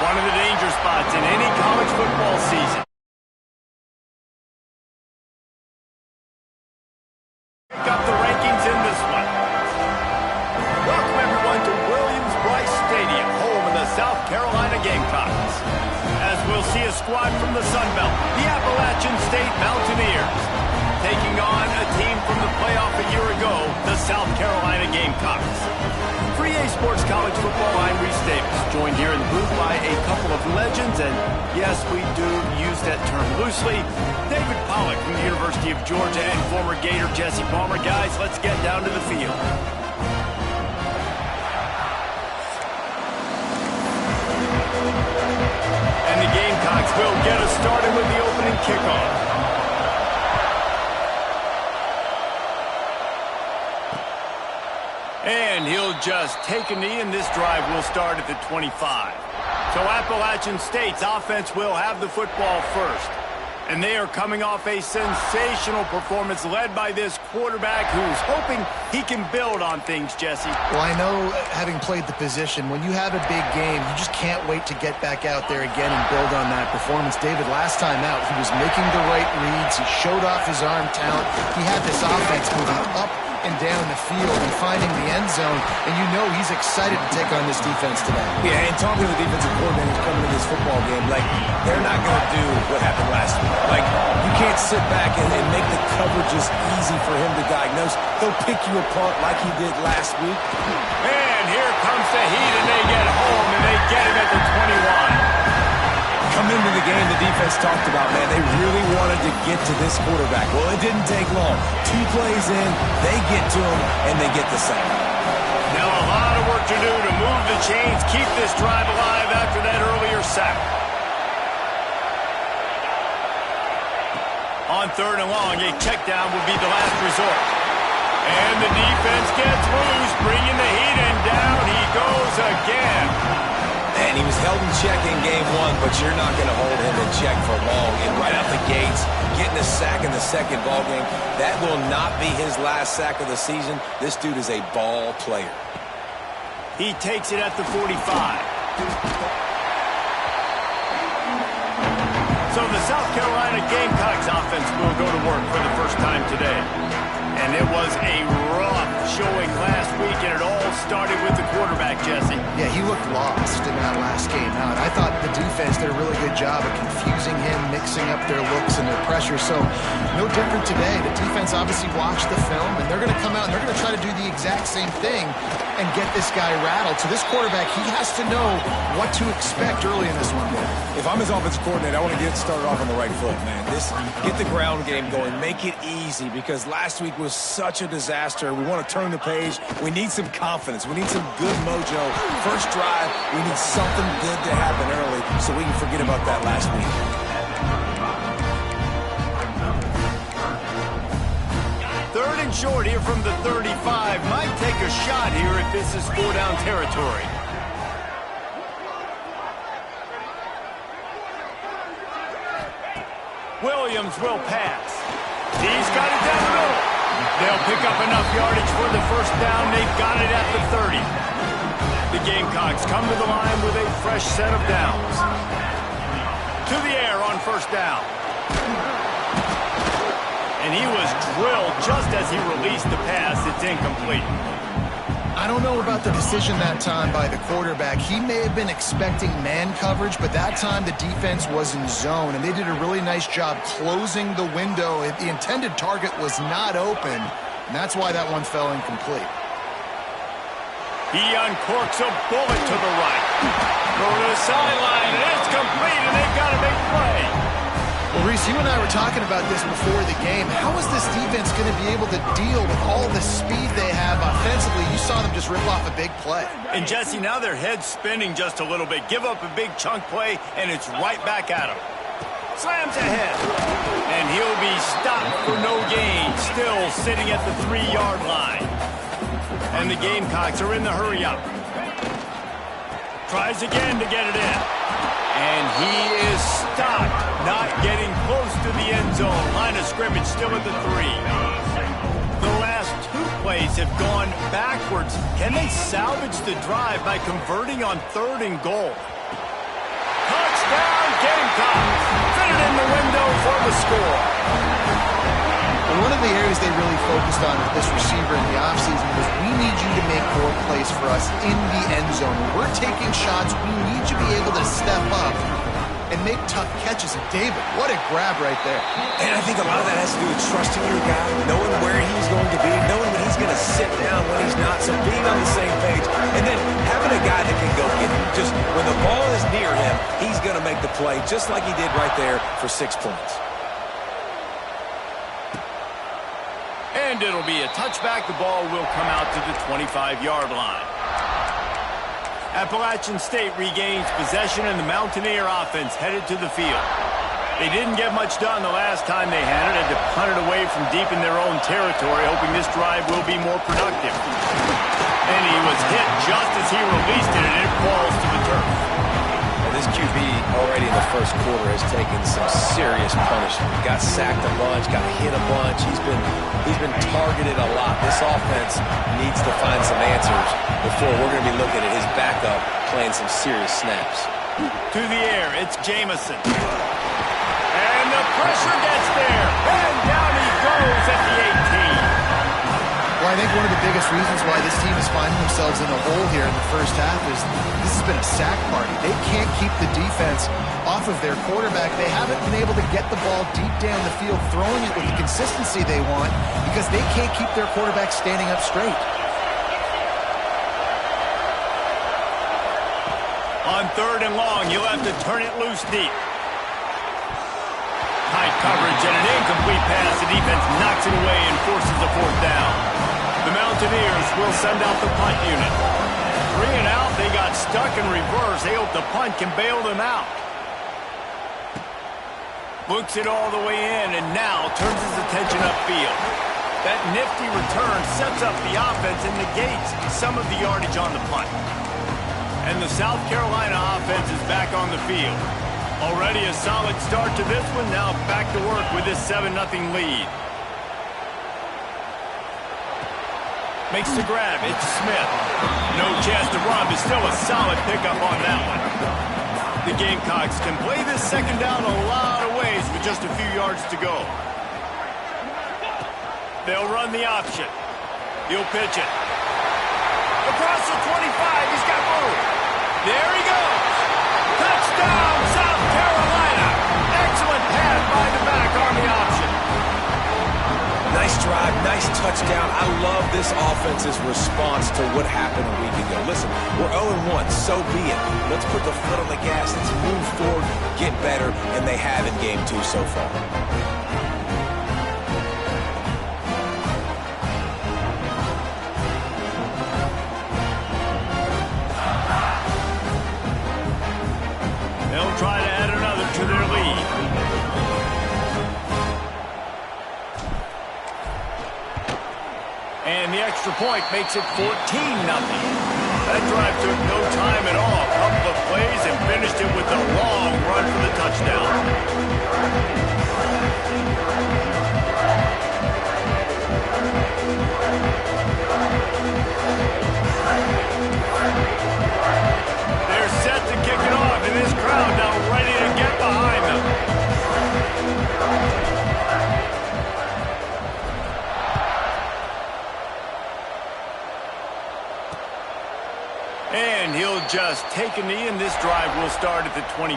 One of the danger spots in any college football season. Pick up the rankings in this one. Welcome everyone to Williams-Brice Stadium, home of the South Carolina Gamecocks. As we'll see a squad from the Sun Belt, the Appalachian State Mountaineers, taking on a team from the playoff a year ago, the South Carolina Gamecocks. For EA Sports College Football, I'm Reese Davis, joined here in the booth by a couple of legends, and yes, we do use that term loosely. David Pollack from the University of Georgia and former Gator Jesse Palmer. Guys, let's get down to the field. And the Gamecocks will get us started with the opening kickoff. And he'll just take a knee, and this drive will start at the 25. So Appalachian State's offense will have the football first. And they are coming off a sensational performance led by this quarterback who's hoping he can build on things, Jesse. Well, I know, having played the position, when you have a big game, you just can't wait to get back out there again and build on that performance. David, last time out, he was making the right reads. He showed off his arm talent. He had this offense moving up and down the field and finding the end zone, and you know he's excited to take on this defense today. Yeah, and talking to the defensive coordinators coming to this football game, like, they're not going to do what happened last week. Like, you can't sit back and make the coverages easy for him to diagnose. He'll pick you apart like he did last week. And here comes the heat, and they get home, and they get him at the 21. Come into the game, the defense talked about, man, they really wanted to get to this quarterback. Well, it didn't take long. 2 plays in, they get to him, and they get the sack. Now a lot of work to do to move the chains, keep this drive alive after that earlier sack. On 3rd and long, a check down will be the last resort. And the defense gets loose, bringing the heat, and down he goes again. And he was held in check in game 1, but you're not going to hold him in check for long. And right out the gates, getting a sack in the second ball game, that will not be his last sack of the season. This dude is a ball player. He takes it at the 45. So the South Carolina Gamecocks offense will go to work for the first time today. And it was a rough showing last week, and it all started with the quarterback, Jesse. Yeah, he looked lost in that last game out. I thought the defense did a really good job of confusing him, mixing up their looks and their pressure. So no different today. The defense obviously watched the film, and they're going to come out and they're going to try to do the exact same thing and get this guy rattled. So this quarterback, he has to know what to expect early in this one. If I'm his offensive coordinator, I want to get started off on the right foot, man. Get the ground game going. Make it easy, because last week was such a disaster. We want to turn the page. We need some confidence. We need some good mojo. First drive, we need something good to happen early so we can forget about that last week. Third and short here from the 35. Might take a shot here if this is 4-down territory. Williams will pass. He's got it down the middle. They'll pick up enough yardage for the first down. They've got it at the 30. The Gamecocks come to the line with a fresh set of downs. to the air on first down. And he was drilled just as he released the pass. It's incomplete. I don't know about the decision that time by the quarterback. He may have been expecting man coverage, but that time the defense was in zone, and they did a really nice job closing the window. The intended target was not open, and that's why that one fell incomplete. He uncorks a bullet to the right. Go to the sideline, and it's complete, and they've got a big play. Well, Reese, you and I were talking about this before the game. How is this defense going to be able to deal with all the speed they have offensively? You saw them just rip off a big play. And, Jesse, now their head's spinning just a little bit. Give up a big chunk play, and it's right back at him. Slams ahead. And he'll be stopped for no gain, still sitting at the 3-yard line. And the Gamecocks are in the hurry-up. Tries again to get it in. And he is stopped, not getting close to the end zone. Line of scrimmage still at the 3. The last 2 plays have gone backwards. Can they salvage the drive by converting on 3rd and goal? Touchdown, Gamecocks! Fit it in the window for the score. And one of the areas they really focused on with this receiver in the offseason was, we need you to make more plays for us in the end zone. When we're taking shots, we need you to be able to step up and make tough catches. And David, what a grab right there. And I think a lot of that has to do with trusting your guy, knowing where he's going to be, knowing when he's going to sit down, when he's not, so being on the same page, and then having a guy that can go get him. Just when the ball is near him, he's going to make the play, just like he did right there for 6 points. And it'll be a touchback. The ball will come out to the 25-yard line. Appalachian State regains possession, and the Mountaineer offense headed to the field. They didn't get much done the last time they had to punt it away from deep in their own territory, hoping this drive will be more productive. And he was hit just as he released it, and it falls to the turf. And this QB already in the first quarter has taken some serious punishment. Got sacked a bunch, got hit a bunch. He's been targeted a lot. This offense needs to find some answers before we're going to be looking at his backup playing some serious snaps. To the air, it's Jamison. And the pressure gets there. And down he goes at the 18. Well, I think one of the biggest reasons why this team is finding themselves in a hole here in the first half is this has been a sack party. They can't keep the defense off of their quarterback. They haven't been able to get the ball deep down the field, throwing it with the consistency they want, because they can't keep their quarterback standing up straight. On 3rd and long, you'll have to turn it loose deep. Tight coverage and an incomplete pass. The defense knocks it away and forces a 4th down. The Mountaineers will send out the punt unit. 3 and out, they got stuck in reverse. They hope the punt can bail them out. Looks it all the way in, and now turns his attention upfield. That nifty return sets up the offense and negates some of the yardage on the punt. And the South Carolina offense is back on the field. Already a solid start to this one. Now back to work with this 7-0 lead. Makes the grab. It's Smith. No chance to run, but still a solid pickup on that one. The Gamecocks can play this 2nd down a lot of ways with just a few yards to go. They'll run the option. He'll pitch it. Across the 25, he's got room. There he goes. Touchdown, South Carolina. Excellent pass by the back on the option. Nice drive, nice touchdown. I love this offense's response to what happened a week ago. Listen, we're 0-1, so be it. Let's put the foot on the gas. Let's move forward, get better, and they have in Game 2 so far. They'll try to add another to their lead. And the extra point makes it 14-0. That drive took no time at all. A couple of plays and finished it with a long run for the touchdown. They're set to kick it off, and this crowd now ready to get behind them. just take a knee, and this drive will start at the 25.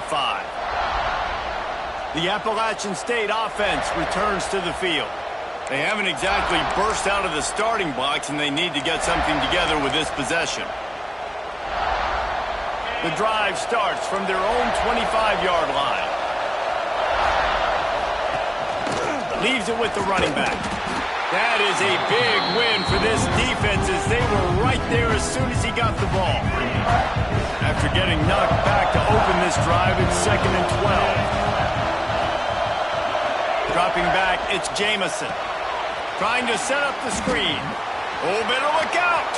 The Appalachian State offense returns to the field. They haven't exactly burst out of the starting blocks, and they need to get something together with this possession. The drive starts from their own 25-yard line. Leaves it with the running back. That is a big win for this defense, as they were right there as soon as he got the ball. After getting knocked back to open this drive, it's 2nd and 12. Dropping back, it's Jamison. Trying to set up the screen. Oh, better look out.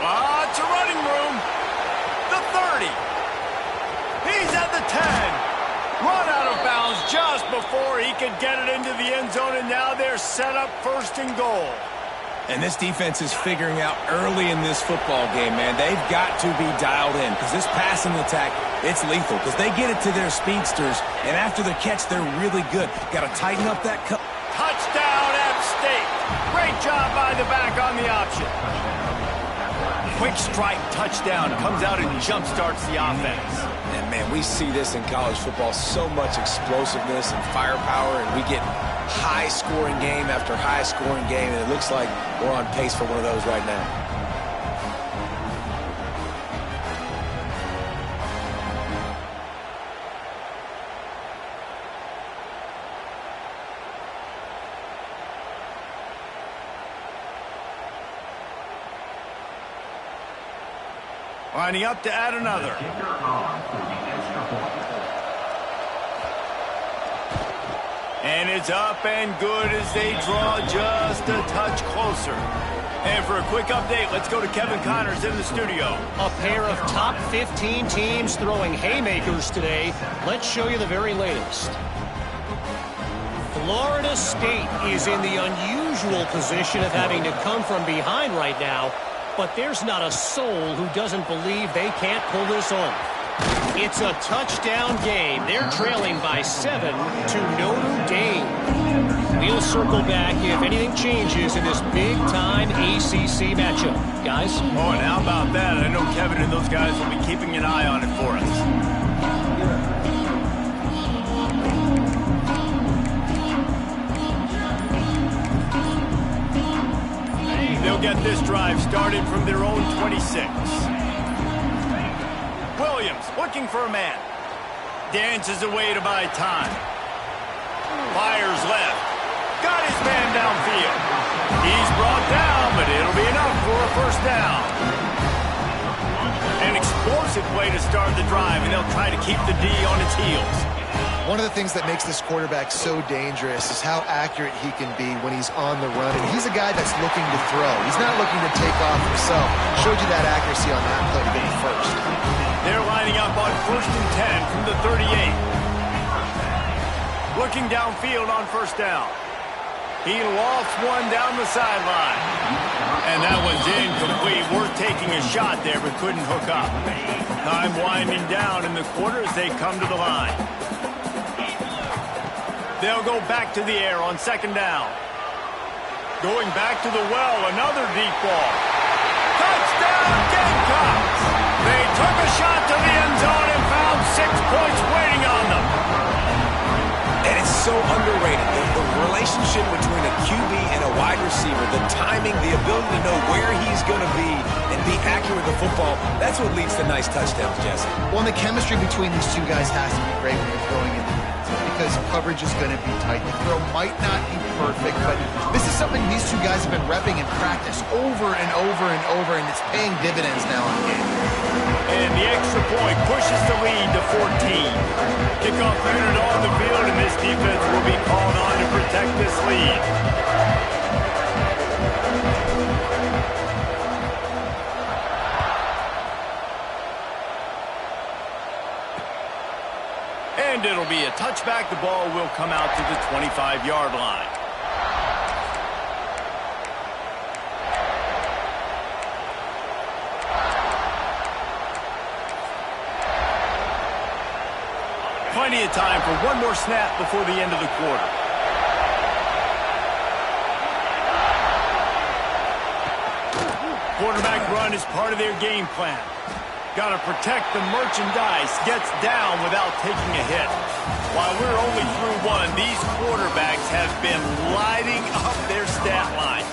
Lots of running room. The 30. He's at the 10. Run out of bounds just before he could get it into the end zone, and now they're set up 1st and goal. And this defense is figuring out early in this football game, man. They've got to be dialed in because this passing attack, it's lethal because they get it to their speedsters, and after the catch, they're really good. Got to tighten up that cut. Touchdown, App State. Great job by the back on the option. Quick strike touchdown comes out and jump-starts the offense. And, man, we see this in college football, so much explosiveness and firepower, and we get high-scoring game after high-scoring game, and it looks like we're on pace for one of those right now. Lining up to add another. And it's up and good as they draw just a touch closer. And for a quick update, let's go to Kevin Connors in the studio. A pair of top 15 teams throwing haymakers today. Let's show you the very latest. Florida State is in the unusual position of having to come from behind right now. But there's not a soul who doesn't believe they can't pull this off. It's a touchdown game. They're trailing by 7 to Notre Dame. We'll circle back if anything changes in this big-time ACC matchup. Guys? Oh, and how about that? I know Kevin and those guys will be keeping an eye on it for us. They'll get this drive started from their own 26. Williams looking for a man. Dances away to buy time. Fires left. Got his man downfield. He's brought down, but it'll be enough for a 1st down. An explosive way to start the drive, and they'll try to keep the D on its heels. One of the things that makes this quarterback so dangerous is how accurate he can be when he's on the run. And he's a guy that's looking to throw. He's not looking to take off himself. Showed you that accuracy on that play to get the 1st. They're lining up on 1st and 10 from the 38. Looking downfield on 1st down. He lofts one down the sideline. And that one's incomplete. Worth taking a shot there, but couldn't hook up. Time winding down in the quarter as they come to the line. They'll go back to the air on 2nd down. Going back to the well, another deep ball. Touchdown, Gamecocks! They took a shot to the end zone and found 6 points waiting on them. And it's so underrated. The relationship between a QB and a wide receiver, the timing, the ability to know where he's going to be and be accurate with the football, that's what leads to nice touchdowns, Jesse. Well, and the chemistry between these two guys has to be great when you're throwing in the end zone because coverage is going to be tight. The throw might not be perfect, but this is something these two guys have been repping in practice over and over and over, and it's paying dividends now in the game. And the extra point pushes the lead to 14. Kickoff unit on the field, and this defense will be called on to protect this lead. And it'll be a touchback. The ball will come out to the 25-yard line. Plenty of time for one more snap before the end of the quarter. Quarterback run is part of their game plan. Got to protect the merchandise. Gets down without taking a hit. While we're only through one, these quarterbacks have been lighting up their stat line.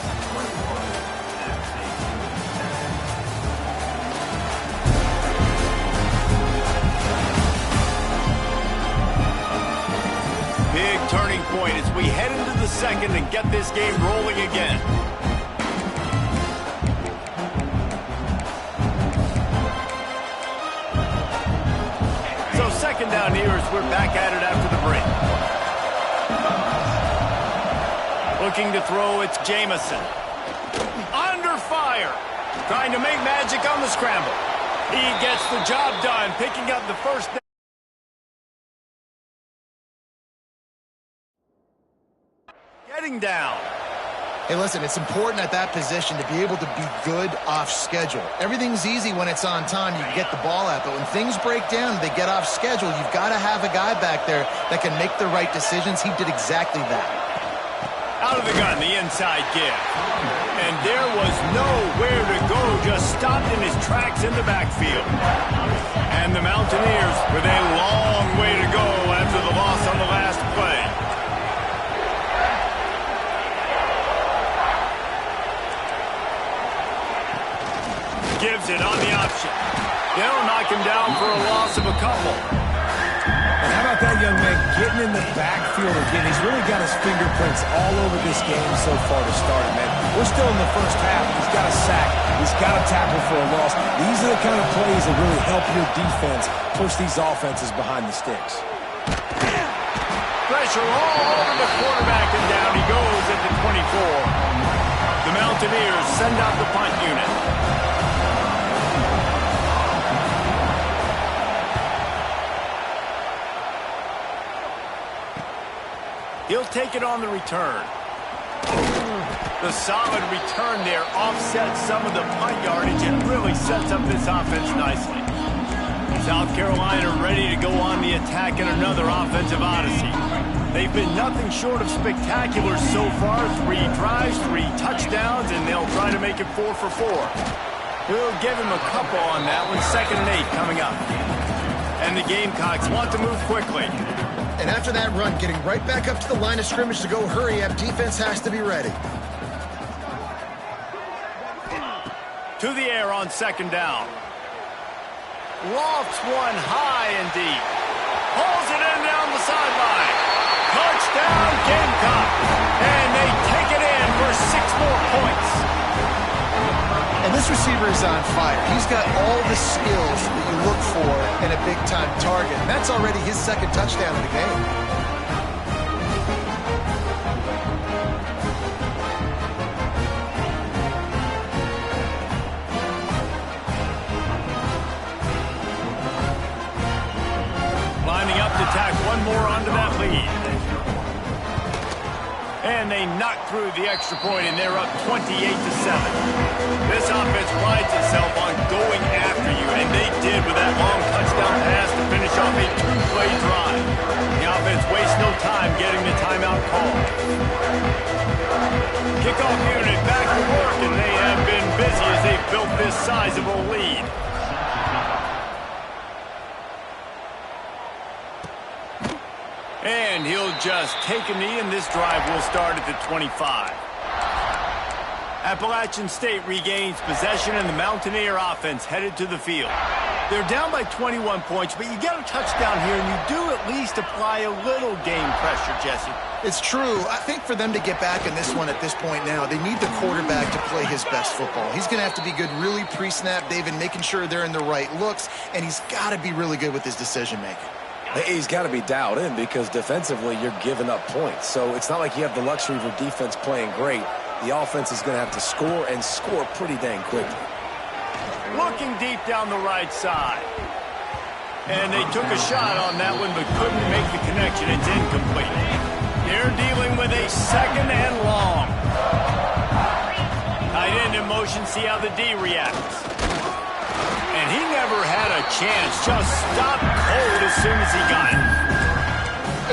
Big turning point as we head into the second and get this game rolling again. So second down here as we're back at it after the break. Looking to throw, it's Jamison. Under fire. Trying to make magic on the scramble. He gets the job done, picking up the first down. Getting down. Hey, listen, it's important at that position to be able to be good off schedule. Everything's easy when it's on time. You can get the ball out, but when things break down, they get off schedule. You've got to have a guy back there that can make the right decisions. He did exactly that. Out of the gun, the inside give. And there was nowhere to go, just stopped in his tracks in the backfield. And the Mountaineers with a long way to go after the loss on the last play. Gives it on the option. They'll knock him down for a loss of a couple. And how about that young man getting in the backfield again? He's really got his fingerprints all over this game so far to start it, man. We're still in the first half. He's got a sack. He's got a tackle for a loss. These are the kind of plays that really help your defense push these offenses behind the sticks. Pressure all over the quarterback, and down he goes at the 24. The Mountaineers send out the punt unit. He'll take it on the return. The solid return there offsets some of the punt yardage and really sets up this offense nicely. South Carolina ready to go on the attack in another offensive odyssey. They've been nothing short of spectacular so far. 3 drives, 3 touchdowns, and they'll try to make it 4 for 4. We'll give him a couple on that one. 2nd and 8 coming up. And the Gamecocks want to move quickly. And after that run, getting right back up to the line of scrimmage to go hurry up, defense has to be ready. To the air on 2nd down. Lofts one high and deep. Pulls it in down the sideline. Touchdown Gamecocks. And they take it in for 6 more points. And this receiver is on fire. He's got all the skills that you look for in a big-time target. And that's already his 2nd touchdown of the game. Lining up to tack one more onto that lead. And they knock through the extra point, and they're up 28-7. This offense prides itself on going after you, and they did with that long touchdown pass to finish off a 2-play drive. The offense wastes no time getting the timeout call. Kickoff unit back to work, and they have been busy as they've built this sizable lead. And he'll just take a knee, and this drive will start at the 25. Appalachian State regains possession, and the Mountaineer offense headed to the field. They're down by 21 points, but you get a touchdown here, and you do at least apply a little game pressure, Jesse. It's true. I think for them to get back in this one at this point now, they need the quarterback to play his best football. He's going to have to be good really pre-snap, David, making sure they're in the right looks, and he's got to be really good with his decision-making. He's got to be dialed in because defensively you're giving up points. So it's not like you have the luxury of your defense playing great. The offense is going to have to score and score pretty dang quickly. Looking deep down the right side. And they took a shot on that one but couldn't make the connection. It's incomplete. They're dealing with a 2nd and long. Tight end in motion, see how the D reacts. And he never had a chance, just stopped cold as soon as he got it.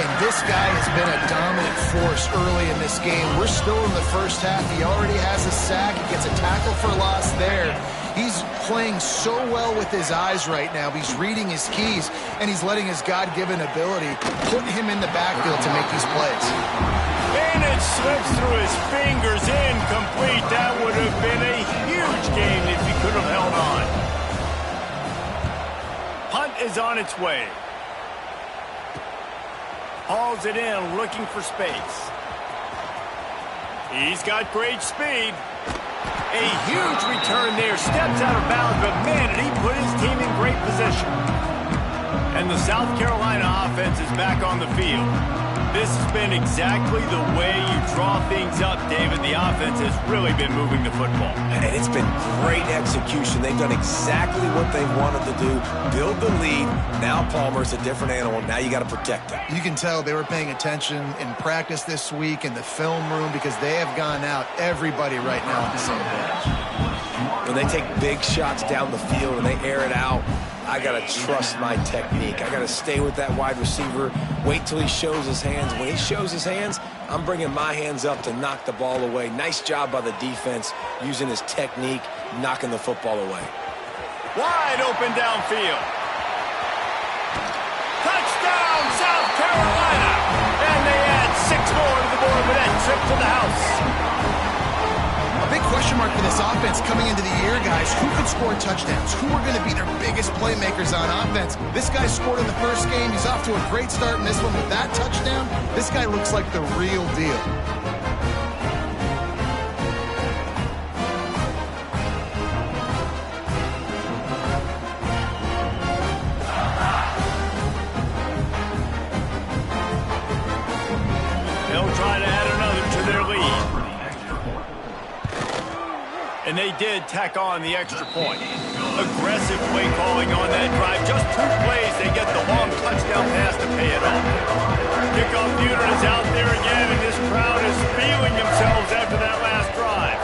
And this guy has been a dominant force early in this game. We're still in the first half. He already has a sack. He gets a tackle for loss there. He's playing so well with his eyes right now. He's reading his keys, and he's letting his God-given ability put him in the backfield to make these plays. And it slips through his fingers, incomplete. That would have been a huge gain if he could have held on. Punt is on its way. Hauls it in, looking for space. He's got great speed. A huge return there. Steps out of bounds, but man, did he put his team in great position. And the South Carolina offense is back on the field. This has been exactly the way you draw things up, David. The offense has really been moving the football. And it's been great execution. They've done exactly what they wanted to do. Build the lead. Now Palmer's a different animal. Now you got to protect him. You can tell they were paying attention in practice this week in the film room because they have gone out, everybody right now on the same page. When they take big shots down the field and they air it out, I got to trust my technique. I got to stay with that wide receiver, wait till he shows his hands. When he shows his hands, I'm bringing my hands up to knock the ball away. Nice job by the defense using his technique, knocking the football away. Wide open downfield. Touchdown, South Carolina! And they add 6 more to the board with that trip to the house. A big question mark for this offense coming into the year, guys. Who could score touchdowns? Who are going to be their biggest playmakers on offense? This guy scored in the first game. He's off to a great start in this one with that touchdown. This guy looks like the real deal. They'll try to add another to their lead. And they did tack on the extra point. Aggressive play calling on that drive. Just 2 plays, they get the long touchdown pass to pay it off. Kickoff unit is out there again, and this crowd is feeling themselves after that last drive.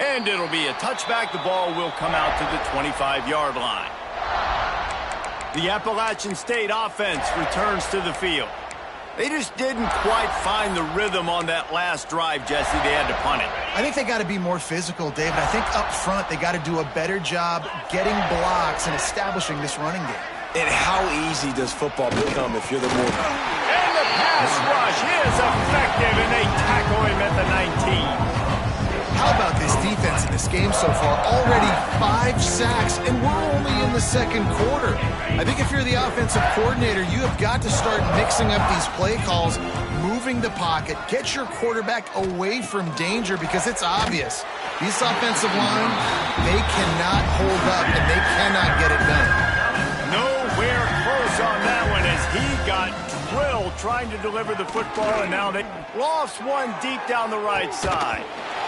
And it'll be a touchback. The ball will come out to the 25-yard line. The Appalachian State offense returns to the field. They just didn't quite find the rhythm on that last drive, Jesse. They had to punt it. I think they got to be more physical, David. I think up front they got to do a better job getting blocks and establishing this running game. And how easy does football become if you're the more... And the pass rush is effective, and they tackle him at the 19. How about this defense in this game so far? Already 5 sacks, and we're only in the second quarter. I think if you're the offensive coordinator, you have got to start mixing up these play calls, moving the pocket, get your quarterback away from danger because it's obvious. This offensive line, they cannot hold up, and they cannot get it done. Nowhere close on that one as he got drilled trying to deliver the football, and now they lost one deep down the right side.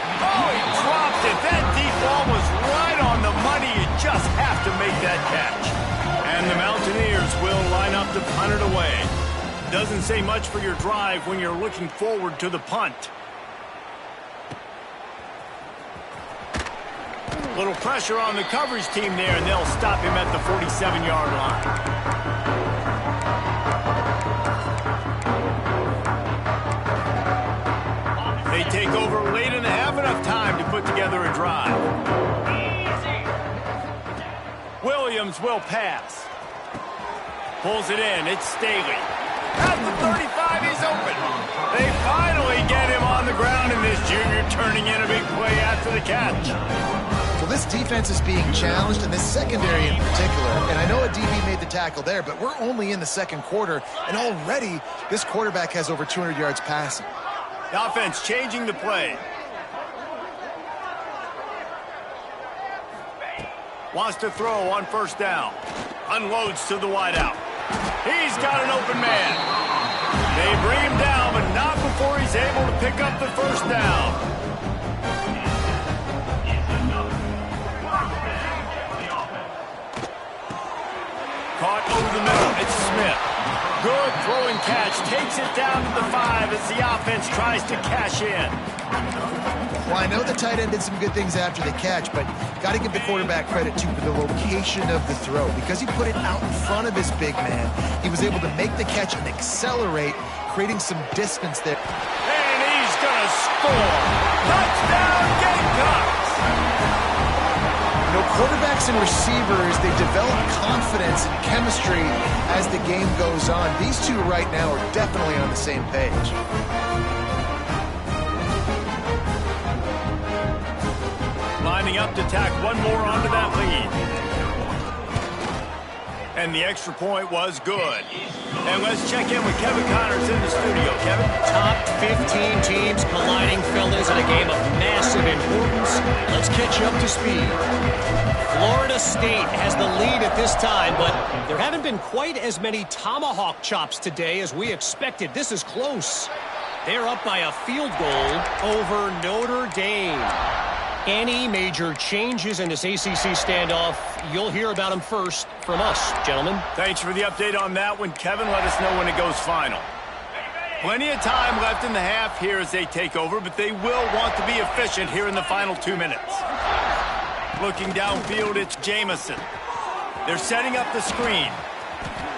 Oh, he dropped it. That deep ball was right on the money. You just have to make that catch. And the Mountaineers will line up to punt it away. Doesn't say much for your drive when you're looking forward to the punt. Little pressure on the coverage team there, and they'll stop him at the 47-yard line. They take over late and have enough time to put together a drive. Williams will pass. Pulls it in. It's Staley. At the 35, he's open. They finally get him on the ground, and this junior turning in a big play after the catch. So this defense is being challenged, and this secondary in particular. And I know a DB made the tackle there, but we're only in the second quarter, and already this quarterback has over 200 yards passing. The offense changing the play. Wants to throw on first down. Unloads to the wideout. He's got an open man. They bring him down, but not before he's able to pick up the first down. Caught over the middle. It's Smith. Good throwing catch. Takes it down to the 5 as the offense tries to cash in. Well, I know the tight end did some good things after the catch, but got to give the quarterback credit, too, for the location of the throw. Because he put it out in front of his big man, he was able to make the catch and accelerate, creating some distance there. And he's score. Touchdown, Gamecocks! You know, quarterbacks and receivers, they develop confidence and chemistry as the game goes on. These two right now are definitely on the same page. Lining up to tack one more onto that lead. And the extra point was good. And let's check in with Kevin Connors in the studio. Kevin? Top 15 teams colliding, fellas, in a game of massive importance. Let's catch you up to speed. Florida State has the lead at this time, but there haven't been quite as many tomahawk chops today as we expected. This is close. They're up by a field goal over Notre Dame. Any major changes in this ACC standoff, you'll hear about them first from us, gentlemen. Thanks for the update on that one, Kevin. Let us know when it goes final. Plenty of time left in the half here as they take over, but they will want to be efficient here in the final 2 minutes. Looking downfield, it's Jamison. They're setting up the screen.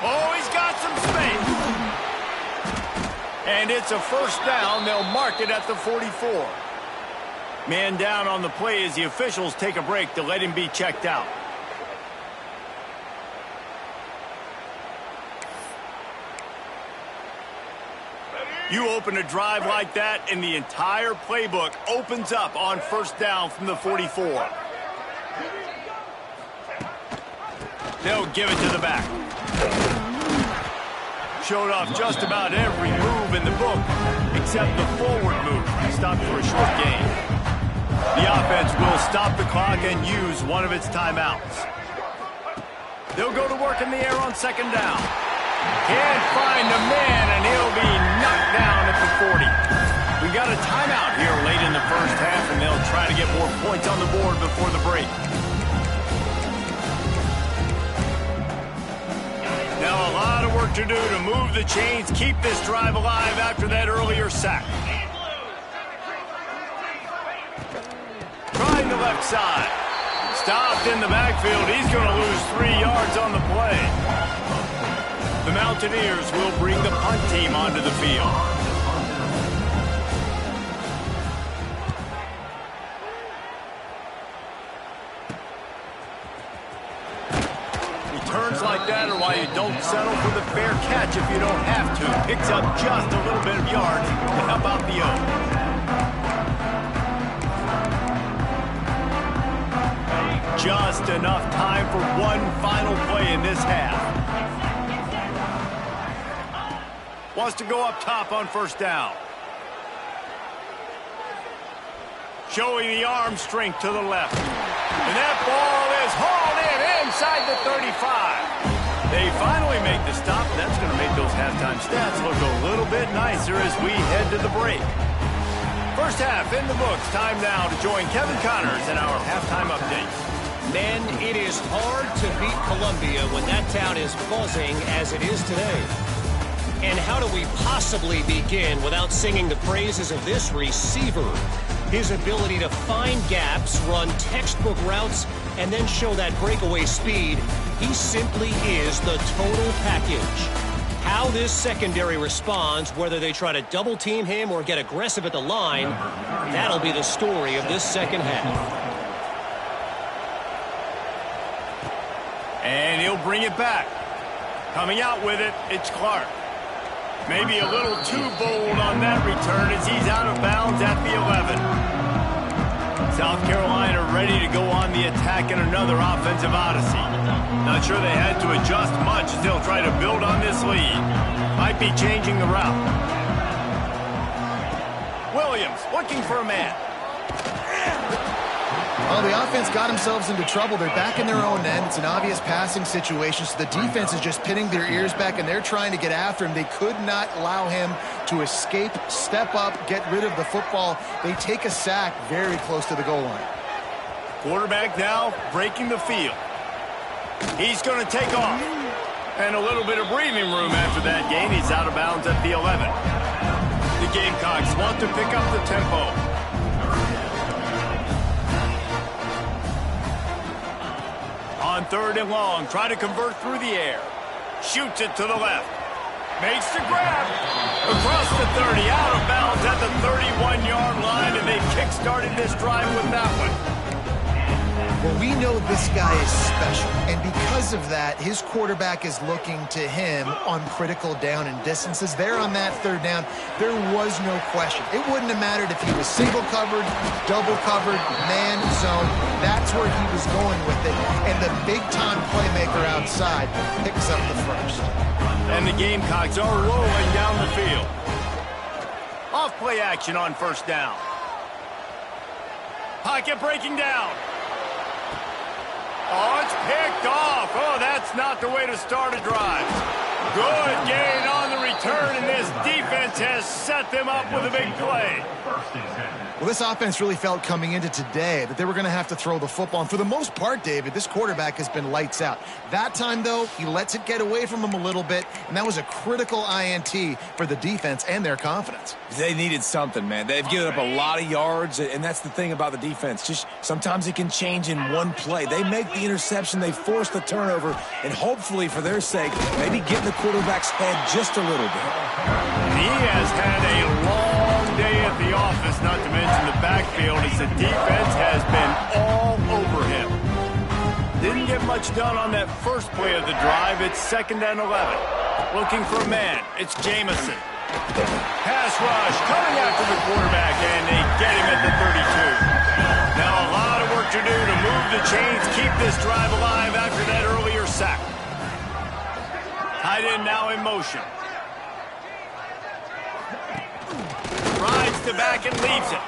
Oh, he's got some space. And it's a first down. They'll mark it at the 44. Man down on the play as the officials take a break to let him be checked out. You open a drive like that, and the entire playbook opens up on first down from the 44. They'll give it to the back. Showed off just about every move in the book, except the forward move. Stopped for a short gain. The offense will stop the clock and use one of its timeouts. They'll go to work in the air on second down. Can't find the man, and he'll be knocked down at the 40. We've got a timeout here late in the first half, and they'll try to get more points on the board before the break. Now a lot of work to do to move the chains, keep this drive alive after that earlier sack. Trying the left side. Stopped in the backfield. He's going to lose 3 yards on the play. The Mountaineers will bring the punt team onto the field. Returns like that are why you don't settle for the fair catch if you don't have to. Picks up just a little bit of yards to help out the O. Just enough time for one final play in this half. Wants to go up top on first down. Showing the arm strength to the left. And that ball is hauled in inside the 35. They finally make the stop. That's going to make those halftime stats look a little bit nicer as we head to the break. First half in the books. Time now to join Kevin Connors in our halftime update. Men, it is hard to beat Columbia when that town is buzzing as it is today. And how do we possibly begin without singing the praises of this receiver? His ability to find gaps, run textbook routes, and then show that breakaway speed. He simply is the total package. How this secondary responds, whether they try to double team him or get aggressive at the line, that'll be the story of this second half. And he'll bring it back. Coming out with it, it's Clark. Maybe a little too bold on that return as he's out of bounds at the 11. South Carolina ready to go on the attack in another offensive odyssey. Not sure they had to adjust much as they'll try to build on this lead. Might be changing the route. Williams looking for a man. Well, the offense got themselves into trouble. They're back in their own end. It's an obvious passing situation, so the defense is just pinning their ears back, and they're trying to get after him. They could not allow him to escape, step up, get rid of the football. They take a sack very close to the goal line. Quarterback now breaking the field. He's going to take off. And a little bit of breathing room after that gain. He's out of bounds at the 11. The Gamecocks want to pick up the tempo. On third and long, try to convert through the air. Shoots it to the left. Makes the grab. Across the 30, out of bounds at the 31-yard line, and they kick-started this drive with that one. Well, we know this guy is special, and because of that, his quarterback is looking to him on critical down and distances. There on that third down, there was no question. It wouldn't have mattered if he was single covered, double covered, man zone. That's where he was going with it, and the big-time playmaker outside picks up the first. And the Gamecocks are rolling down the field. Off play action on first down. Pocket breaking down. Oh, it's picked off. Oh, that's not the way to start a drive. Good gain on the return, and this defense has set them up with a big play. Well, this offense really felt coming into today that they were going to have to throw the football. And for the most part, David, this quarterback has been lights out. That time, though, he lets it get away from him a little bit, and that was a critical INT for the defense and their confidence. They needed something, man. They've given up a lot of yards, and that's the thing about the defense. Just sometimes it can change in one play. They make the interception, they force the turnover, and hopefully, for their sake, maybe get in the quarterback's head just a little bit. He has had a long day at the office, not to mention the backfield, as the defense has been all over him. Didn't get much done on that first play of the drive. It's 2nd and 11. Looking for a man. It's Jamison. Pass rush coming after the quarterback, and they get him at the 32. Now a lot of work to do to move the chains, keep this drive alive after that earlier sack. Tight end now in motion. Rides to back and leaves it.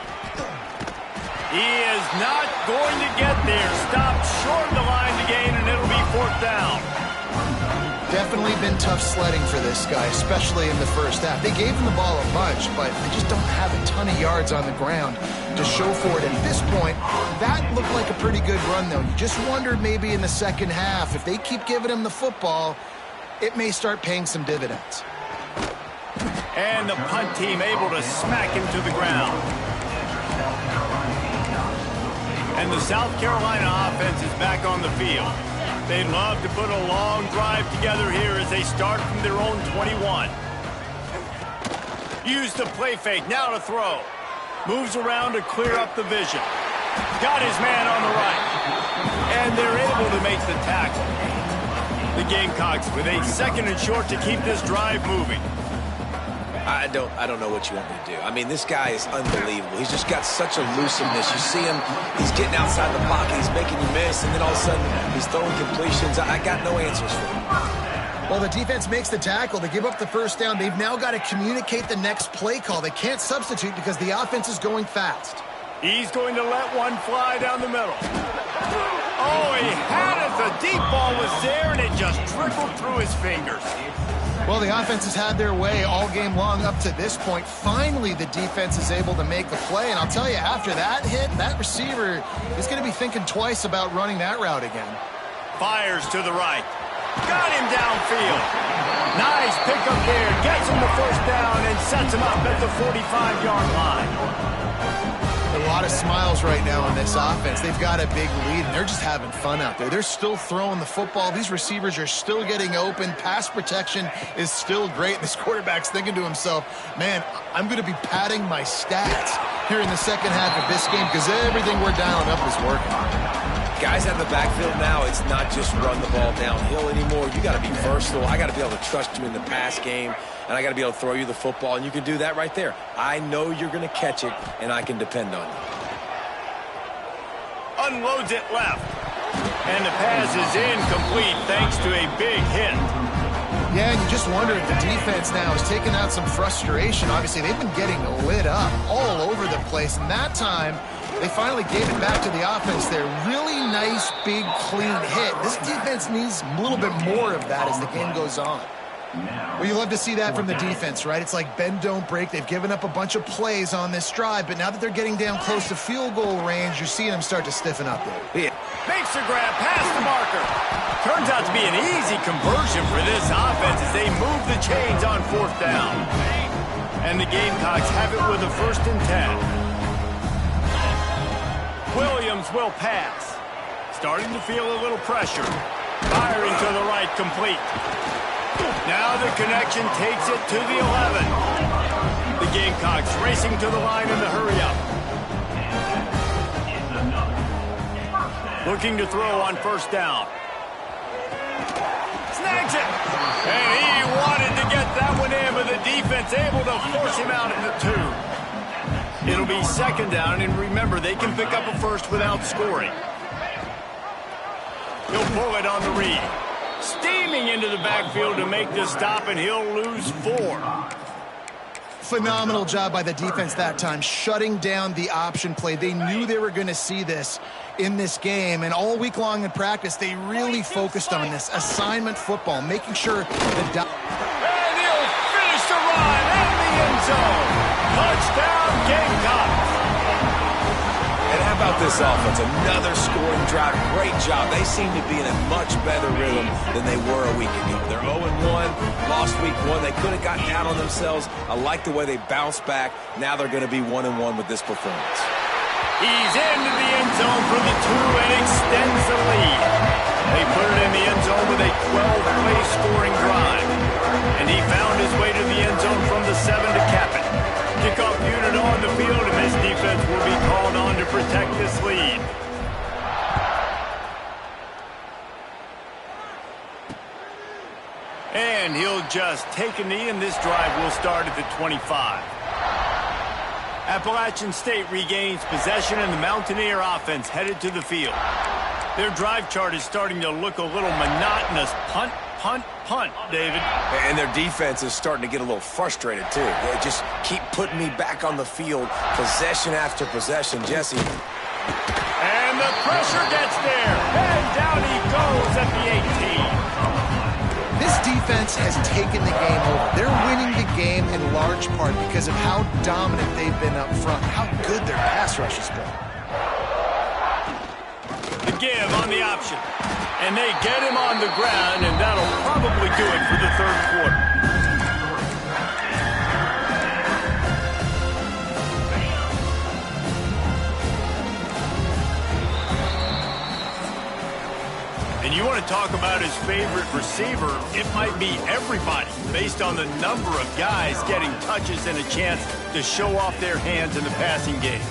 He is not going to get there. Stopped short of the line to gain, and it'll be 4th down. Definitely been tough sledding for this guy, especially in the first half. They gave him the ball a bunch, but they just don't have a ton of yards on the ground to show for it. At this point, that looked like a pretty good run, though. You just wondered maybe in the second half, if they keep giving him the football, it may start paying some dividends. And the punt team able to smack him to the ground. And the South Carolina offense is back on the field. They'd love to put a long drive together here as they start from their own 21. Use the play fake, now to throw. Moves around to clear up the vision. Got his man on the right. And they're able to make the tackle. The Gamecocks with a 2nd and short to keep this drive moving. I don't know what you want me to do. I mean, this guy is unbelievable. He's just got such elusiveness. You see him, he's getting outside the pocket, he's making you miss, and then all of a sudden he's throwing completions. I got no answers for him. Well, the defense makes the tackle. They give up the first down. They've now got to communicate the next play call. They can't substitute because the offense is going fast. He's going to let one fly down the middle. Oh, he had it. The deep ball was there, and it just trickled through his fingers. Well, the offense has had their way all game long up to this point. Finally, the defense is able to make a play. And I'll tell you, after that hit, that receiver is going to be thinking twice about running that route again. Fires to the right. Got him downfield. Nice pickup there. Gets him the first down and sets him up at the 45-yard line. A lot of smiles right now on this offense. They've got a big lead, and they're just having fun out there. They're still throwing the football. These receivers are still getting open. Pass protection is still great. This quarterback's thinking to himself, man, I'm going to be padding my stats here in the second half of this game because everything we're dialing up is working. Guys out of the backfield now, it's not just run the ball downhill anymore. You got to be versatile. I got to be able to trust you in the pass game, and I got to be able to throw you the football, and you can do that right there. I know you're going to catch it, and I can depend on you. Unloads it left. And the pass is incomplete thanks to a big hit. Yeah, and you just wonder if the defense now is taking out some frustration. Obviously, they've been getting lit up all over the place, and that time they finally gave it back to the offense there. Really nice, big, clean hit. This defense needs a little bit more of that as the game goes on. Well, you love to see that from the defense, right? It's like bend, don't break. They've given up a bunch of plays on this drive, but now that they're getting down close to field goal range, you're seeing them start to stiffen up there. Yeah. Makes the grab past the marker. Turns out to be an easy conversion for this offense as they move the chains on 4th down. And the Gamecocks have it with a 1st and 10. Williams will pass. Starting to feel a little pressure. Firing to the right complete. Now the connection takes it to the 11. The Gamecocks racing to the line in the hurry-up. Looking to throw on first down. Snags it! And he wanted to get that one in, but the defense able to force him out at the 2. It'll be second down, and remember, they can pick up a first without scoring. He'll pull it on the read. Steaming into the backfield to make the stop, and he'll lose 4. Phenomenal job by the defense that time, shutting down the option play. They knew they were going to see this in this game, and all week long in practice, they really focused on this assignment football, making sure the... And he'll finish the run in the end zone. Touchdown, Gamecocks. And how about this offense? Another scoring drive. Great job. They seem to be in a much better rhythm than they were a week ago. They're 0-1, lost week 1. They could have gotten down on themselves. I like the way they bounced back. Now they're going to be 1-1 with this performance. He's into the end zone for the 2 and extends the lead. They put it in the end zone with a 12-play scoring drive. And he found his way to the end zone from the 7 to cap it. Kickoff unit on the field, and this defense will be called on to protect this lead. And he'll just take a knee, and this drive will start at the 25. Appalachian State regains possession, and the Mountaineer offense headed to the field. Their drive chart is starting to look a little monotonous. Punt, punt, punt, David. And their defense is starting to get a little frustrated, too. They just keep putting me back on the field, possession after possession. Jesse. And the pressure gets there. And down he goes at the 18. This defense has taken the game over. They're winning the game in large part because of how dominant they've been up front, how good their pass rush has been. The give on the option. And they get him on the ground, and that'll probably do it for the third quarter. And you want to talk about his favorite receiver, it might be everybody, based on the number of guys getting touches and a chance to show off their hands in the passing game.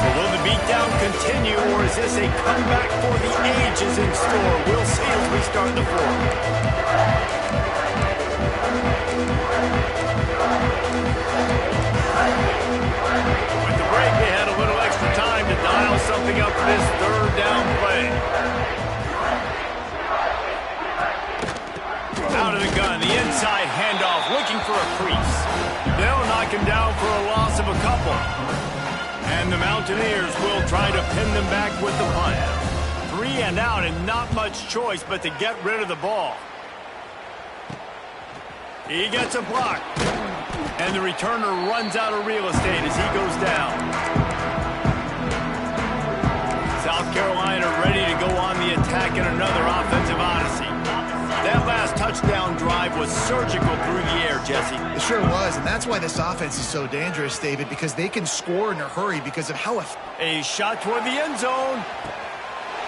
So will the beatdown continue, or is this a comeback for the ages in store? We'll see as we start the fourth. With the break, they had a little extra time to dial something up for this third down play. Out of the gun, the inside handoff, looking for a crease. They'll knock him down for a loss of a couple. And the Mountaineers will try to pin them back with the punt. 3 and out, and not much choice but to get rid of the ball. He gets a block. And the returner runs out of real estate as he goes down. South Carolina ready to go on the attack in another offensive odyssey. That last touchdown drive was surgical through the air, Jesse. It sure was, and that's why this offense is so dangerous, David, because they can score in a hurry because of how... A shot toward the end zone.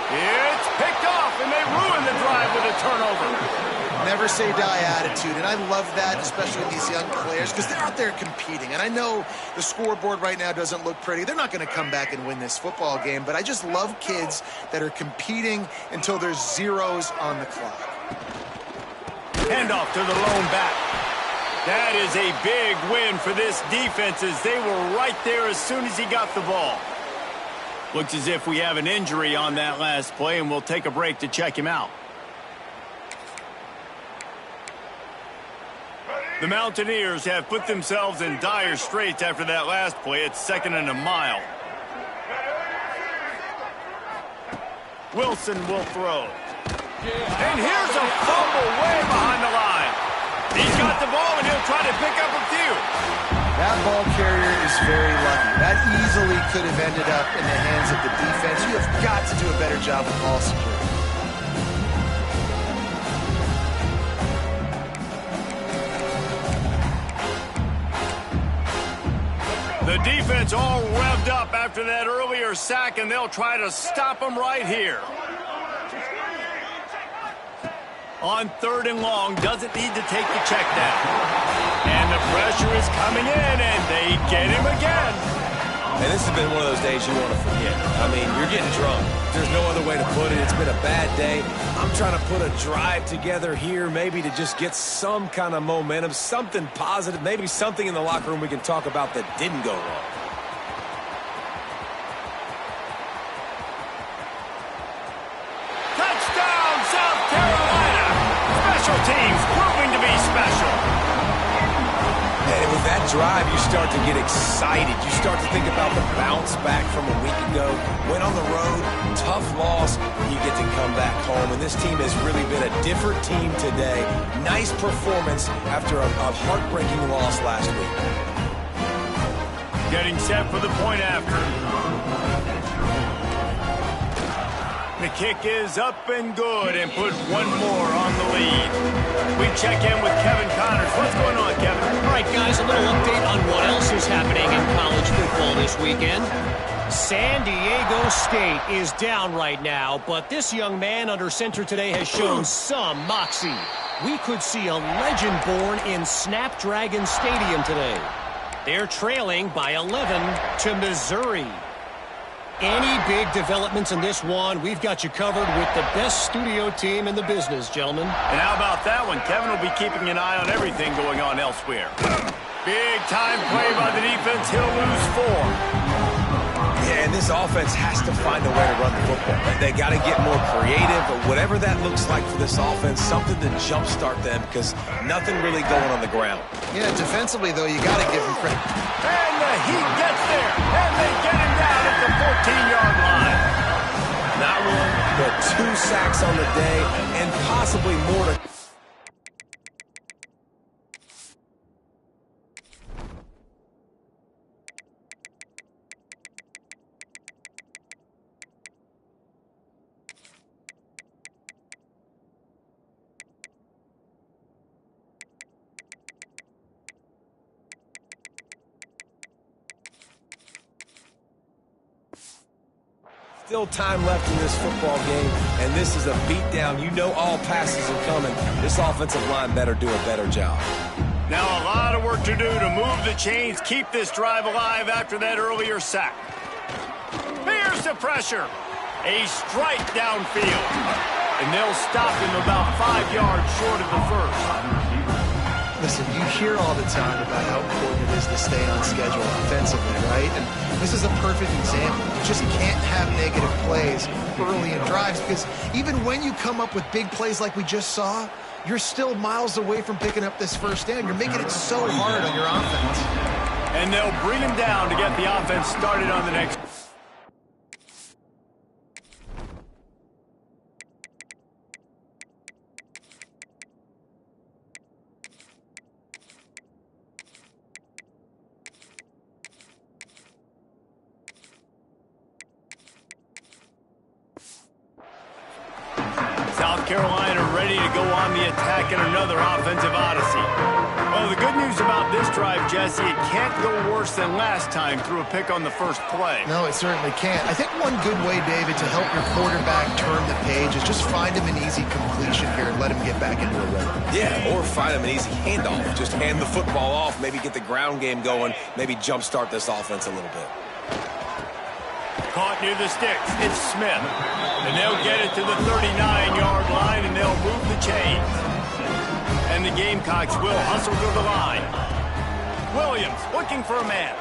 It's picked off, and they ruin the drive with a turnover. Never say die attitude, and I love that, especially with these young players, because they're out there competing. And I know the scoreboard right now doesn't look pretty. They're not going to come back and win this football game, but I just love kids that are competing until there's zeros on the clock. Handoff to the lone back. That is a big win for this defense as they were right there as soon as he got the ball. Looks as if we have an injury on that last play, and we'll take a break to check him out. The Mountaineers have put themselves in dire straits after that last play. It's 2nd and a mile. Wilson will throw. And here's a fumble way behind the line. He's got the ball, and he'll try to pick up a few. That ball carrier is very lucky. That easily could have ended up in the hands of the defense. You have got to do a better job with ball security. The The defense all revved up after that earlier sack, and they'll try to stop them right here. On 3rd and long, doesn't need to take the check down. And the pressure is coming in, and they get him again. And this has been one of those days you want to forget. I mean, you're getting drunk. There's no other way to put it. It's been a bad day. I'm trying to put a drive together here, maybe to just get some kind of momentum, something positive, maybe something in the locker room we can talk about that didn't go wrong. Touchdown, South Carolina! Special teams proving to be special. And with that drive, you start to get excited. You start to think about the bounce back from a week ago. Went on the road, tough loss, you get to come back home. And this team has really been a different team today. Nice performance after a heartbreaking loss last week. Getting set for the point after. The kick is up and good and put one more on the lead. We check in with Kevin Connors. What's going on, Kevin? All right, guys, a little update on what else is happening in college football this weekend. San Diego State is down right now, but this young man under center today has shown some moxie. We could see a legend born in Snapdragon Stadium today. They're trailing by 11 to Missouri. Any big developments in this one, we've got you covered with the best studio team in the business, gentlemen. And how about that one? Kevin will be keeping an eye on everything going on elsewhere. Big time play by the defense. He'll lose 4. Yeah, and this offense has to find a way to run the football. They got to get more creative, or whatever that looks like for this offense, something to jumpstart them, because nothing really going on the ground. Yeah, defensively, though, you got to give him credit. And the Heat gets there, and they get him down at the 14-yard line. Not 1, but 2 sacks on the day, and possibly more to... Still time left in this football game, and this is a beatdown. You know all passes are coming. This offensive line better do a better job. Now a lot of work to do to move the chains, keep this drive alive after that earlier sack. Here's the pressure. A strike downfield. And they'll stop him about 5 yards short of the first. Listen, you hear all the time about how important it is to stay on schedule offensively, right? And this is a perfect example. You just can't have negative plays early in drives, because even when you come up with big plays like we just saw, you're still miles away from picking up this first down. You're making it so hard on your offense. And they'll bring him down to get the offense started on the next. South Carolina ready to go on the attack in another offensive odyssey. Well, the good news about this drive, Jesse, it can't go worse than last time through a pick on the first play. No, it certainly can't. I think one good way, David, to help your quarterback turn the page is just find him an easy completion here and let him get back into a rhythm. Yeah, or find him an easy handoff. Just hand the football off, maybe get the ground game going, maybe jumpstart this offense a little bit. Caught near the sticks. It's Smith. And they'll get it to the 39-yard line, and they'll move the chains. And the Gamecocks will hustle to the line. Williams looking for a man.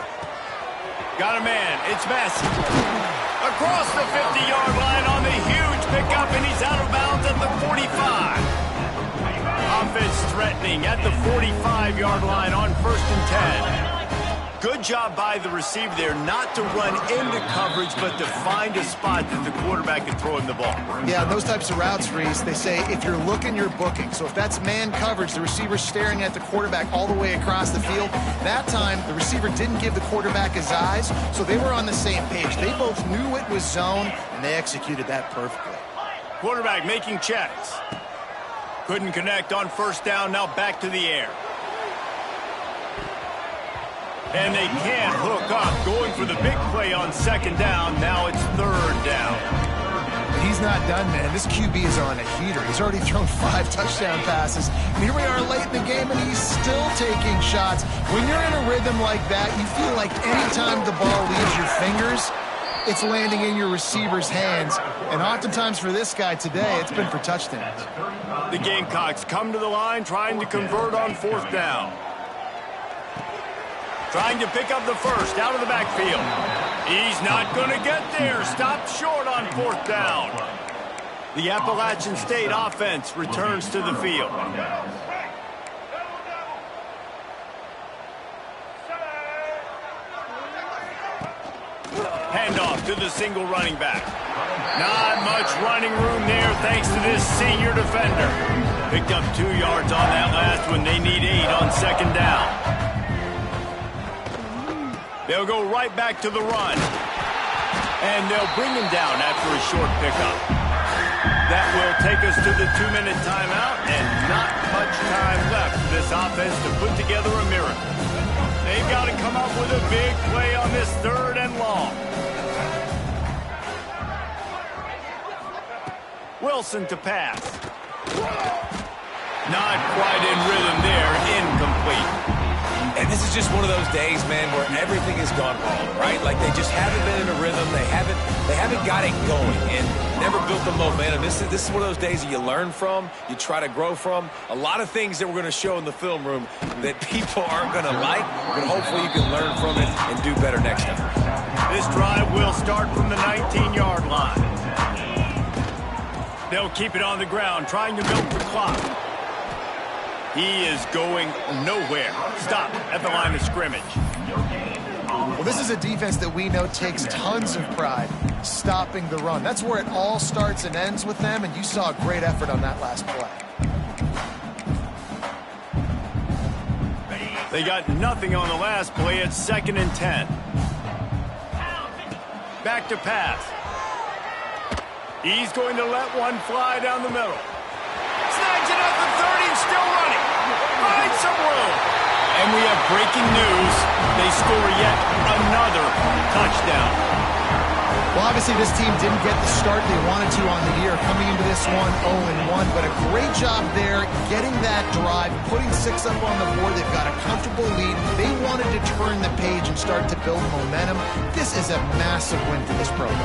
Got a man. It's Massey. Across the 50-yard line on the huge pickup, and he's out of bounds at the 45. Offense threatening at the 45-yard line on 1st and 10. Good job by the receiver there not to run into coverage, but to find a spot that the quarterback can throw him the ball. Yeah, those types of routes, Reese, they say if you're looking, you're booking. So if that's man coverage, the receiver's staring at the quarterback all the way across the field. That time, the receiver didn't give the quarterback his eyes, so they were on the same page. They both knew it was zone, and they executed that perfectly. Quarterback making checks. Couldn't connect on 1st down, now back to the air. And they can't hook up, going for the big play on second down. Now it's third down. He's not done, man. This QB is on a heater. He's already thrown 5 touchdown passes. And here we are late in the game, and he's still taking shots. When you're in a rhythm like that, you feel like anytime the ball leaves your fingers, it's landing in your receiver's hands. And oftentimes for this guy today, it's been for touchdowns. The Gamecocks come to the line trying to convert on fourth down. Trying to pick up the first out of the backfield. He's not going to get there. Stopped short on fourth down. The Appalachian State offense returns to the field. Handoff to the single running back. Not much running room there thanks to this senior defender. Picked up 2 yards on that last one. They need 8 on second down. They'll go right back to the run. And they'll bring him down after a short pickup. That will take us to the 2-minute timeout, and not much time left for this offense to put together a miracle. They've got to come up with a big play on this third and long. Wilson to pass. Not quite in rhythm there, incomplete. And this is just one of those days, man, where everything has gone wrong, right? Like they just haven't been in a rhythm. They haven't got it going and never built the momentum. This is one of those days that you learn from, you try to grow from. A lot of things that we're going to show in the film room that people aren't going to like, but hopefully you can learn from it and do better next time. This drive will start from the 19-yard line. They'll keep it on the ground, trying to milk the clock. He is going nowhere. Stop at the line of scrimmage. Well, this is a defense that we know takes tons of pride stopping the run. That's where it all starts and ends with them, and you saw a great effort on that last play. They got nothing on the last play. It's 2nd and 10. Back to pass. He's going to let one fly down the middle. Snags it at the 30 and still running. Finds some room. And we have breaking news. They score yet another touchdown. Well, obviously this team didn't get the start they wanted to on the year, coming into this one 0-1, but a great job there getting that drive, putting 6 up on the board. They've got a comfortable lead. They wanted to turn the page and start to build momentum. This is a massive win for this program.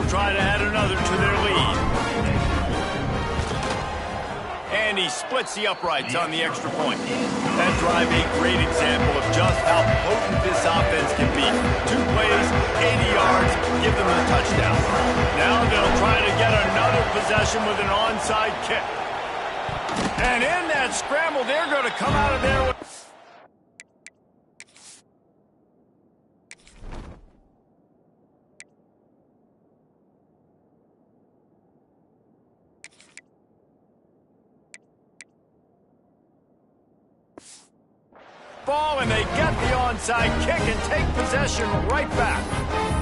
Try to add another to their lead. And he splits the uprights on the extra point. That drive a great example of just how potent this offense can be. 2 plays, 80 yards, give them the touchdown. Now they'll try to get another possession with an onside kick. And in that scramble, they're going to come out of there with... ball, and they get the onside kick and take possession right back.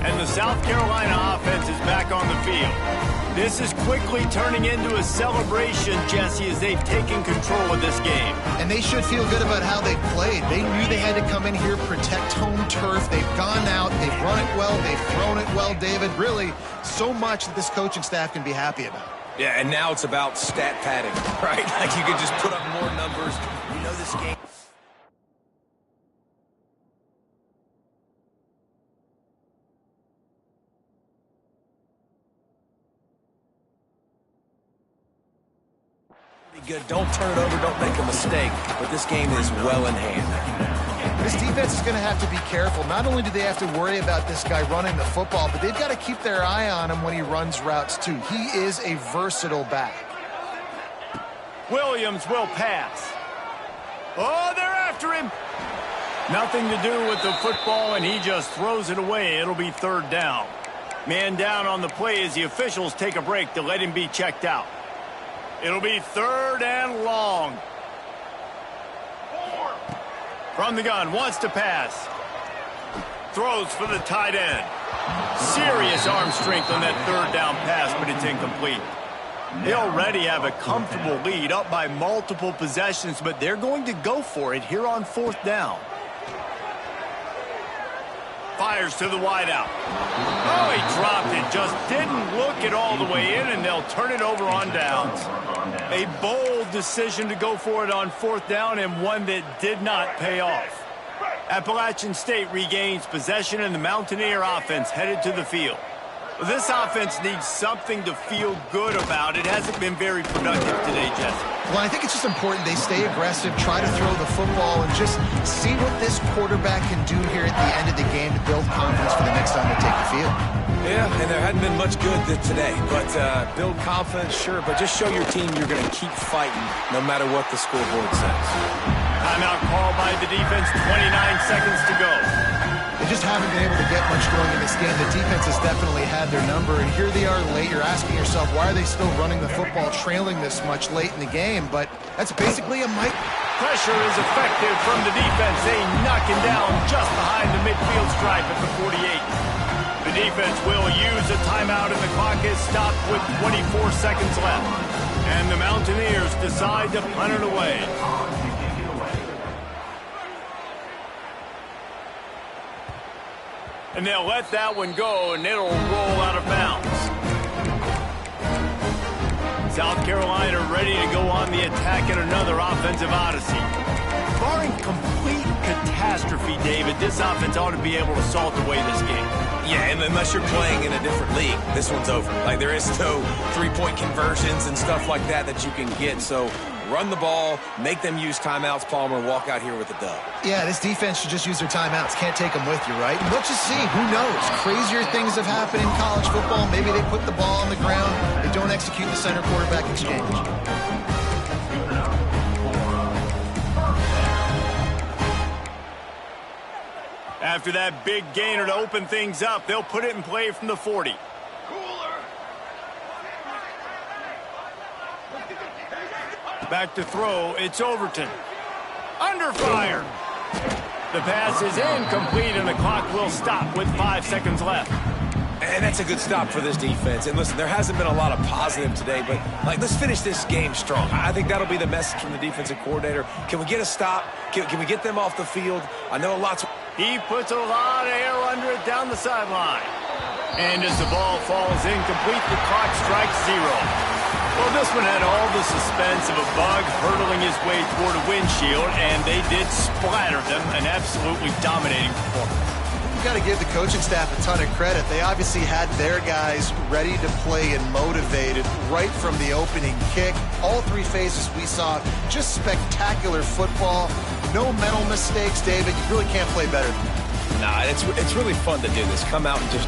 And the South Carolina offense is back on the field. This is quickly turning into a celebration, Jesse, as they've taken control of this game. And they should feel good about how they played. They knew they had to come in here, protect home turf. They've gone out, they've run it well, they've thrown it well, David. Really, so much that this coaching staff can be happy about. Yeah, and now it's about stat padding, right? Like you can just put up more numbers. You know this game. Good. Don't turn it over. Don't make a mistake. But this game is well in hand. This defense is going to have to be careful. Not only do they have to worry about this guy running the football, but they've got to keep their eye on him when he runs routes, too. He is a versatile back. Williams will pass. Oh, they're after him. Nothing to do with the football, and he just throws it away. It'll be third down. Man down on the play as the officials take a break to let him be checked out. It'll be third and long. From the gun, wants to pass. Throws for the tight end. Serious arm strength on that third down pass, but it's incomplete. They already have a comfortable lead, up by multiple possessions, but they're going to go for it here on fourth down. Fires to the wideout. Oh, he dropped it. Just didn't look it all the way in, and they'll turn it over on downs. A bold decision to go for it on fourth down, and one that did not pay off. Appalachian State regains possession, and the Mountaineer offense headed to the field. This offense needs something to feel good about. It hasn't been very productive today, Jesse. Well, I think it's just important they stay aggressive, try to throw the football, and just see what this quarterback can do here at the end of the game to build confidence for the next time they take the field. Yeah, and there hadn't been much good today. But build confidence, sure, but just show your team you're going to keep fighting no matter what the scoreboard says. Timeout called by the defense, 29 seconds to go. They just haven't been able to get much going in this game. The defense has definitely had their number, and here they are late. You're asking yourself, why are they still running the football, trailing this much late in the game? But that's basically a mic. Pressure is effective from the defense. They knock him down just behind the midfield stripe at the 48. The defense will use a timeout, and the clock is stopped with 24 seconds left. And the Mountaineers decide to punt it away. And they'll let that one go, and it'll roll out of bounds. South Carolina ready to go on the attack in another offensive odyssey. Barring complete catastrophe, David, this offense ought to be able to salt away this game. Yeah, and unless you're playing in a different league, this one's over. Like, there is no three-point conversions and stuff like that you can get. So run the ball, make them use timeouts, Palmer, walk out here with a dub. Yeah, this defense should just use their timeouts. Can't take them with you, right? And let's just see. Who knows? Crazier things have happened in college football. Maybe they put the ball on the ground. They don't execute the center quarterback exchange. After that big gainer to open things up, they'll put it in play from the 40. Back to throw, it's Overton. Under fire. The pass is incomplete, and the clock will stop with 5 seconds left. And that's a good stop for this defense. And listen, there hasn't been a lot of positive today, but let's finish this game strong. I think that'll be the message from the defensive coordinator. Can we get a stop? Can we get them off the field? I know lots. He puts a lot of air under it down the sideline. And as the ball falls incomplete, the clock strikes 0. Well, this one had all the suspense of a bug hurtling his way toward a windshield, and they did splatter them, an absolutely dominating performance. You've got to give the coaching staff a ton of credit. They obviously had their guys ready to play and motivated right from the opening kick. All three phases we saw, just spectacular football. No mental mistakes, David. You really can't play better than that. Nah, it's really fun to do this. Come out and just